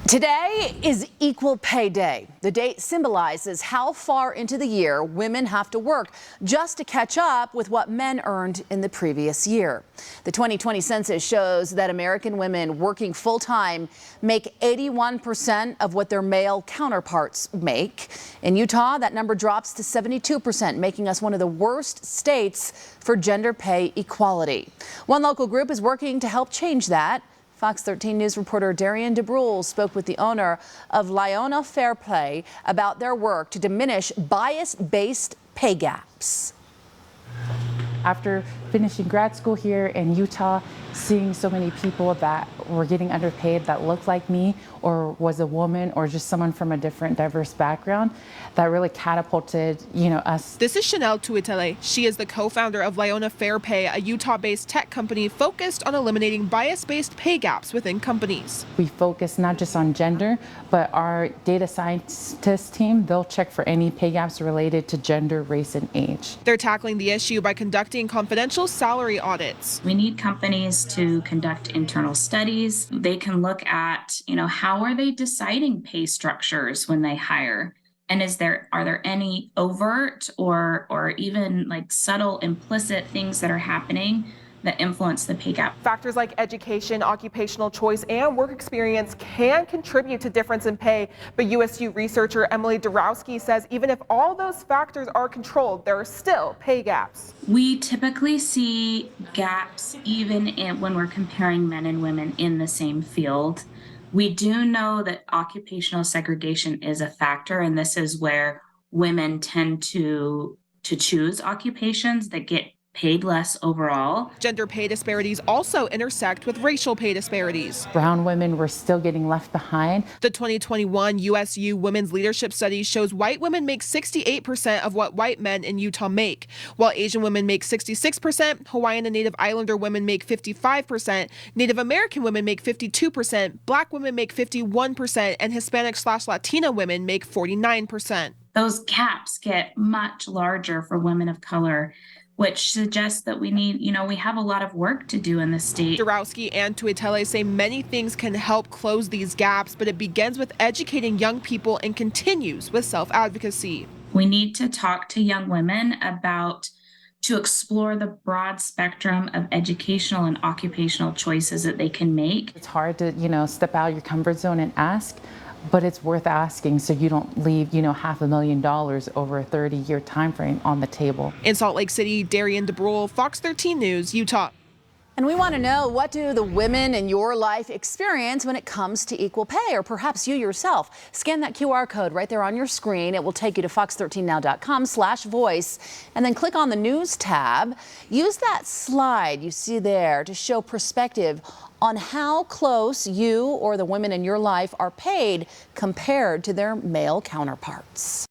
Today is Equal Pay Day. The date symbolizes how far into the year women have to work just to catch up with what men earned in the previous year. The 2020 census shows that American women working full-time make 81% of what their male counterparts make. In Utah, that number drops to 72%, making us one of the worst states for gender pay equality. One local group is working to help change that. Fox 13 News reporter Darian DeBrule spoke with the owner of Lyona Fair Play about their work to diminish bias-based pay gaps. After finishing grad school here in Utah, seeing so many people that were getting underpaid that looked like me or was a woman or just someone from a different diverse background, that really catapulted, us. This is Chanel Tuitele. She is the co-founder of Lyona Fair Pay, a Utah-based tech company focused on eliminating bias-based pay gaps within companies. We focus not just on gender, but our data scientist team, they'll check for any pay gaps related to gender, race, and age. They're tackling the issue by conducting confidential salary audits. We need companies to conduct internal studies. They can look at, how are they deciding pay structures when they hire? And are there any overt or even like subtle implicit things that are happening that influence the pay gap? Factors like education, occupational choice, and work experience can contribute to difference in pay. But USU researcher Emily Dorowski says even if all those factors are controlled, there are still pay gaps. We typically see gaps even when we're comparing men and women in the same field. We do know that occupational segregation is a factor, and this is where women tend to choose occupations that get paid less overall. Gender pay disparities also intersect with racial pay disparities. Brown women were still getting left behind. The 2021 USU Women's Leadership Study shows white women make 68% of what white men in Utah make, while Asian women make 66%, Hawaiian and Native Islander women make 55%, Native American women make 52%, Black women make 51%, and Hispanic/Latina women make 49%. Those gaps get much larger for women of color, which suggests that we have a lot of work to do in the state. Dorowski and Tuitele say many things can help close these gaps, but it begins with educating young people and continues with self-advocacy. We need to talk to young women to explore the broad spectrum of educational and occupational choices that they can make. It's hard to, step out of your comfort zone and ask, but it's worth asking so you don't leave, $500,000 over a 30-year time frame on the table. In Salt Lake City, Darian DeBrule, Fox 13 News, Utah. And we want to know, what do the women in your life experience when it comes to equal pay, or perhaps you yourself? Scan that QR code right there on your screen. It will take you to fox13now.com/voice, and then click on the news tab. Use that slide you see there to show perspective on how close you or the women in your life are paid compared to their male counterparts.